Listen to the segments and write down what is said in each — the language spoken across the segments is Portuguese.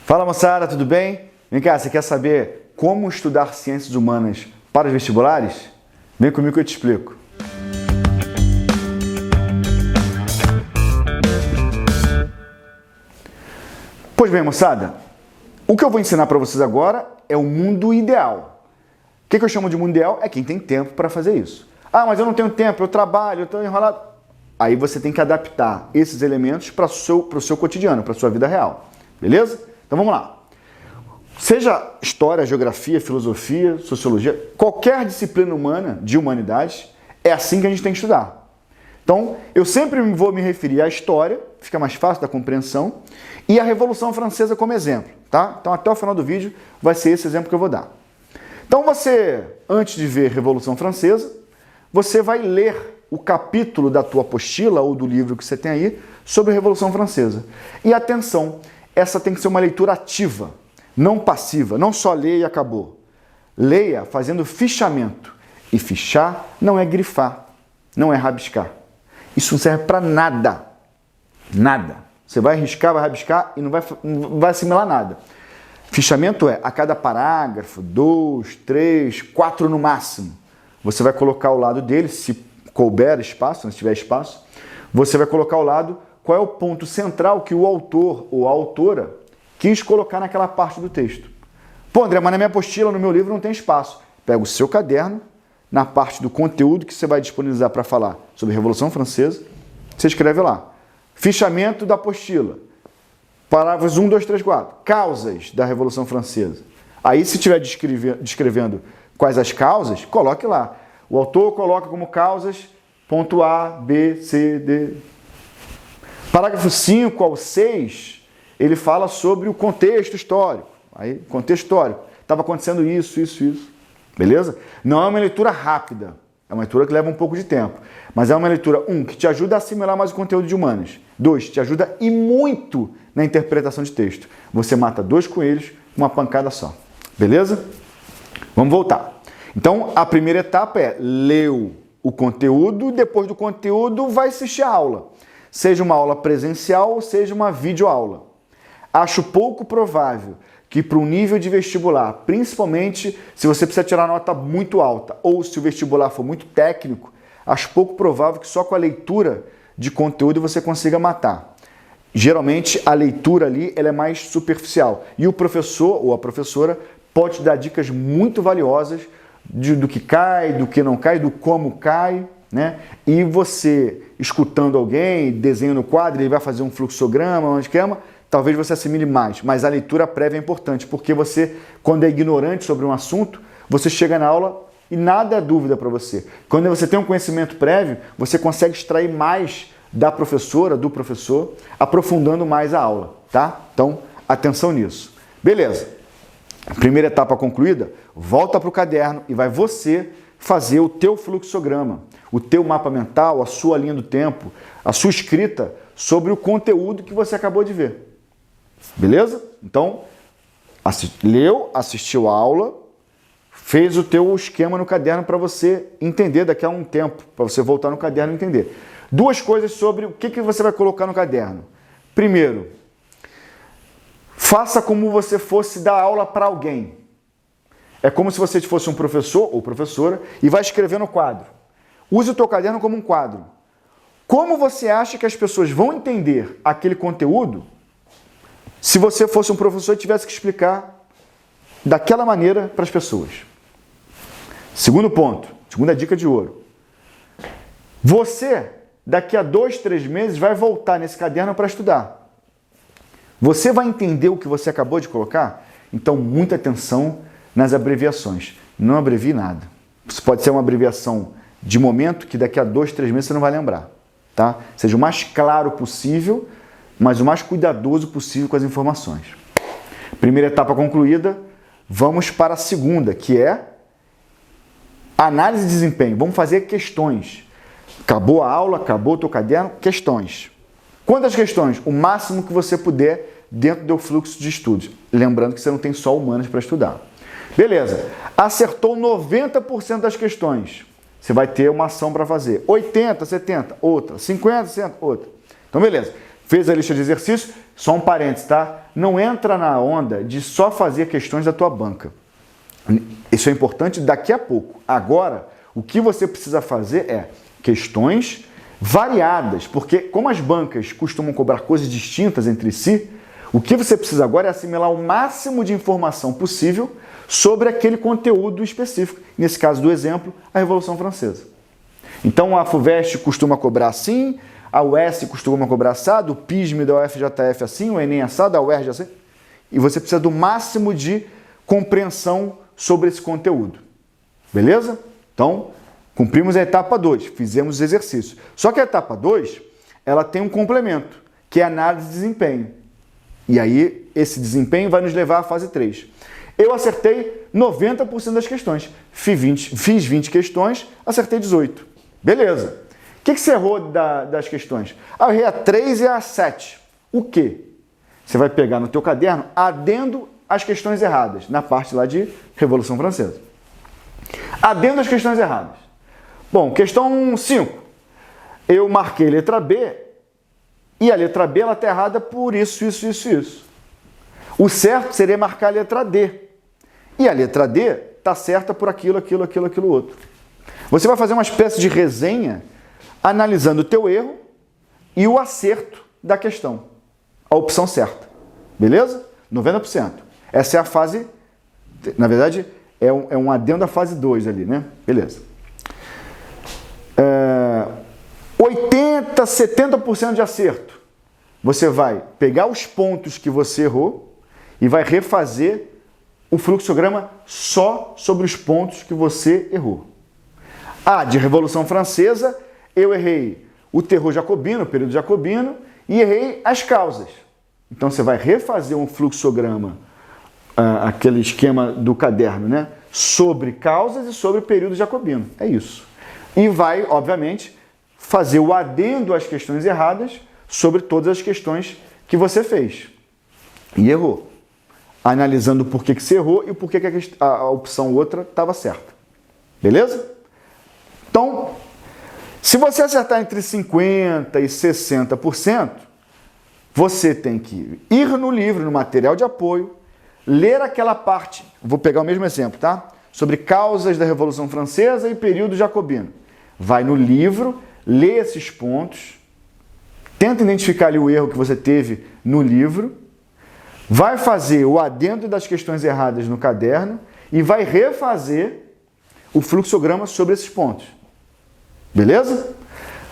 Fala moçada, tudo bem? Vem cá, você quer saber como estudar ciências humanas para os vestibulares? Vem comigo que eu te explico. Pois bem, moçada, o que eu vou ensinar para vocês agora é o mundo ideal. O que eu chamo de mundo ideal é quem tem tempo para fazer isso. Ah, mas eu não tenho tempo, eu trabalho, eu estou enrolado. Aí você tem que adaptar esses elementos para o seu cotidiano, para a sua vida real. Beleza? Então vamos lá. Seja história, geografia, filosofia, sociologia, qualquer disciplina humana, de humanidades, é assim que a gente tem que estudar. Então, eu sempre vou me referir à história, fica mais fácil da compreensão, e à Revolução Francesa como exemplo, tá? Então, até o final do vídeo vai ser esse exemplo que eu vou dar. Então, você, antes de ver Revolução Francesa, você vai ler o capítulo da tua apostila ou do livro que você tem aí sobre a Revolução Francesa. E atenção, essa tem que ser uma leitura ativa, não passiva, não só leia e acabou. Leia fazendo fichamento. E fichar não é grifar, não é rabiscar. Isso não serve para nada. Nada. Você vai riscar, vai rabiscar e não vai assimilar nada. Fichamento é a cada parágrafo, 2, 3, 4 no máximo. Você vai colocar ao lado dele, se couber espaço, se tiver espaço, você vai colocar ao lado qual é o ponto central que o autor ou a autora quis colocar naquela parte do texto. Pô, André, mas na minha apostila, no meu livro, não tem espaço. Pega o seu caderno, na parte do conteúdo que você vai disponibilizar para falar sobre a Revolução Francesa, você escreve lá. Fichamento da apostila. Parágrafos 1, 2, 3, 4. Causas da Revolução Francesa. Aí, se estiver descrevendo quais as causas, coloque lá. O autor coloca como causas ponto A, B, C, D. Parágrafo 5 ao 6, ele fala sobre o contexto histórico. Aí, contexto histórico. Estava acontecendo isso. Beleza? Não é uma leitura rápida. É uma leitura que leva um pouco de tempo. Mas é uma leitura, que te ajuda a assimilar mais o conteúdo de humanas. 2, te ajuda e muito na interpretação de texto. Você mata 2 coelhos com uma pancada só. Beleza? Vamos voltar. Então, a primeira etapa é leu o conteúdo, depois do conteúdo vai assistir a aula. Seja uma aula presencial ou seja uma videoaula. Acho pouco provável que para um nível de vestibular, principalmente se você precisa tirar nota muito alta ou se o vestibular for muito técnico, acho pouco provável que só com a leitura de conteúdo você consiga matar. Geralmente a leitura ali ela é mais superficial e o professor ou a professora pode te dar dicas muito valiosas do que cai, do que não cai, do como cai, né? E você, escutando alguém, desenhando o quadro, ele vai fazer um fluxograma, um esquema, talvez você assimile mais, mas a leitura prévia é importante, porque você, quando é ignorante sobre um assunto, você chega na aula e nada é dúvida para você. Quando você tem um conhecimento prévio, você consegue extrair mais da professora, do professor, aprofundando mais a aula, tá? Então, atenção nisso. Beleza. Primeira etapa concluída, volta para o caderno e vai você fazer o teu fluxograma, o teu mapa mental, a sua linha do tempo, a sua escrita sobre o conteúdo que você acabou de ver. Beleza? Então, leu, assistiu a aula, fez o teu esquema no caderno para você entender daqui a um tempo, para você voltar no caderno e entender. 2 coisas sobre o que você vai colocar no caderno. Primeiro, faça como você fosse dar aula para alguém. É como se você fosse um professor ou professora e vai escrever no quadro. Use o teu caderno como um quadro. Como você acha que as pessoas vão entender aquele conteúdo se você fosse um professor e tivesse que explicar daquela maneira para as pessoas? Segundo ponto, segunda dica de ouro. Você, daqui a 2, 3 meses, vai voltar nesse caderno para estudar. Você vai entender o que você acabou de colocar? Então, muita atenção nas abreviações. Não abrevie nada. Isso pode ser uma abreviação de momento que daqui a 2, 3 meses você não vai lembrar. Tá? Seja o mais claro possível, mas o mais cuidadoso possível com as informações. Primeira etapa concluída, vamos para a segunda, que é análise de desempenho. Vamos fazer questões. Acabou a aula, acabou o teu caderno, questões. Quantas questões? O máximo que você puder dentro do fluxo de estudos. Lembrando que você não tem só humanas para estudar. Beleza. Acertou 90% das questões. Você vai ter uma ação para fazer. 80, 70, outra. 50, 60, outra. Então, beleza. Fez a lista de exercícios, só um parênteses, tá? Não entra na onda de só fazer questões da tua banca. Isso é importante daqui a pouco. Agora, o que você precisa fazer é questões variadas, porque como as bancas costumam cobrar coisas distintas entre si, o que você precisa agora é assimilar o máximo de informação possível sobre aquele conteúdo específico. Nesse caso do exemplo, a Revolução Francesa. Então a FUVEST costuma cobrar assim, a UES costuma cobrar assado, o PISM da UFJF assim, o Enem assado, a UERJ assim. E você precisa do máximo de compreensão sobre esse conteúdo. Beleza? Então, cumprimos a etapa 2, fizemos os exercícios. Só que a etapa 2, ela tem um complemento, que é a análise de desempenho. E aí, esse desempenho vai nos levar à fase 3. Eu acertei 90% das questões. Fiz 20 questões, acertei 18. Beleza. O que você errou das questões? Eu errei a 3 e a 7. O quê? Você vai pegar no teu caderno, adendo as questões erradas, na parte lá de Revolução Francesa. Adendo as questões erradas. Bom, questão 5. Eu marquei letra B e a letra B ela está errada por isso. O certo seria marcar a letra D. E a letra D está certa por aquilo outro. Você vai fazer uma espécie de resenha analisando o teu erro e o acerto da questão. A opção certa. Beleza? 90%. Essa é a fase, na verdade, é um adendo à fase 2 ali, né? Beleza. 80%, 70% de acerto. Você vai pegar os pontos que você errou e vai refazer o fluxograma só sobre os pontos que você errou. De Revolução Francesa, eu errei o terror jacobino, o período jacobino, e errei as causas. Então você vai refazer um fluxograma, aquele esquema do caderno, né? Sobre causas e sobre o período jacobino. É isso. E vai, obviamente, fazer o adendo às questões erradas sobre todas as questões que você fez. E errou. Analisando por que você errou e por que a opção outra estava certa. Beleza? Então, se você acertar entre 50% e 60%, você tem que ir no livro, no material de apoio, ler aquela parte, vou pegar o mesmo exemplo, tá? Sobre causas da Revolução Francesa e período jacobino. Vai no livro, lê esses pontos, tenta identificar ali o erro que você teve no livro, vai fazer o adendo das questões erradas no caderno e vai refazer o fluxograma sobre esses pontos. Beleza?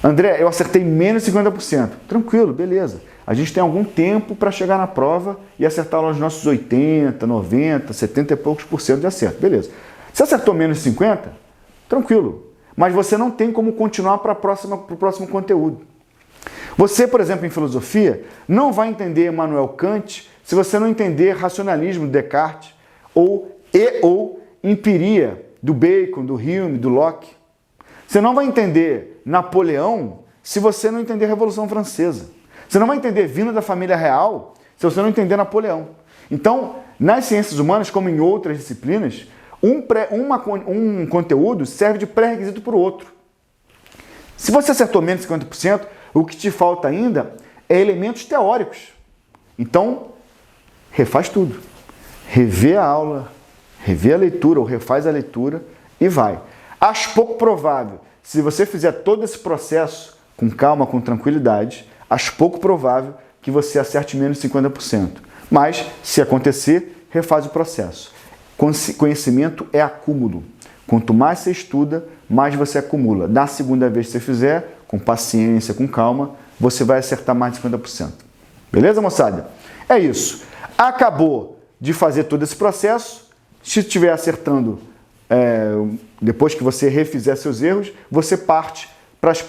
André, eu acertei menos de 50%. Tranquilo, beleza. A gente tem algum tempo para chegar na prova e acertar os nossos 80, 90, 70 e poucos por cento de acerto. Beleza. Se acertou menos de 50, tranquilo. Mas você não tem como continuar para o próximo conteúdo. Você, por exemplo, em filosofia, não vai entender Immanuel Kant se você não entender racionalismo de Descartes ou empiria do Bacon, do Hume, do Locke. Você não vai entender Napoleão se você não entender a Revolução Francesa. Você não vai entender Vindo da Família Real se você não entender Napoleão. Então, nas ciências humanas, como em outras disciplinas, um conteúdo serve de pré-requisito para o outro. Se você acertou menos de 50%, o que te falta ainda é elementos teóricos. Então, refaz tudo. Revê a aula, revê a leitura ou refaz a leitura e vai. Acho pouco provável, se você fizer todo esse processo com calma, com tranquilidade, acho pouco provável que você acerte menos de 50%. Mas, se acontecer, refaz o processo. Conhecimento é acúmulo. Quanto mais você estuda, mais você acumula. Na segunda vez que você fizer, com paciência, com calma, você vai acertar mais de 50%. Beleza, moçada? É isso. Acabou de fazer todo esse processo. Se estiver acertando, depois que você refizer seus erros, você parte para os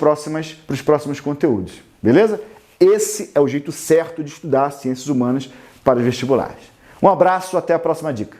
próximos conteúdos. Beleza? Esse é o jeito certo de estudar ciências humanas para os vestibulares. Um abraço, até a próxima dica.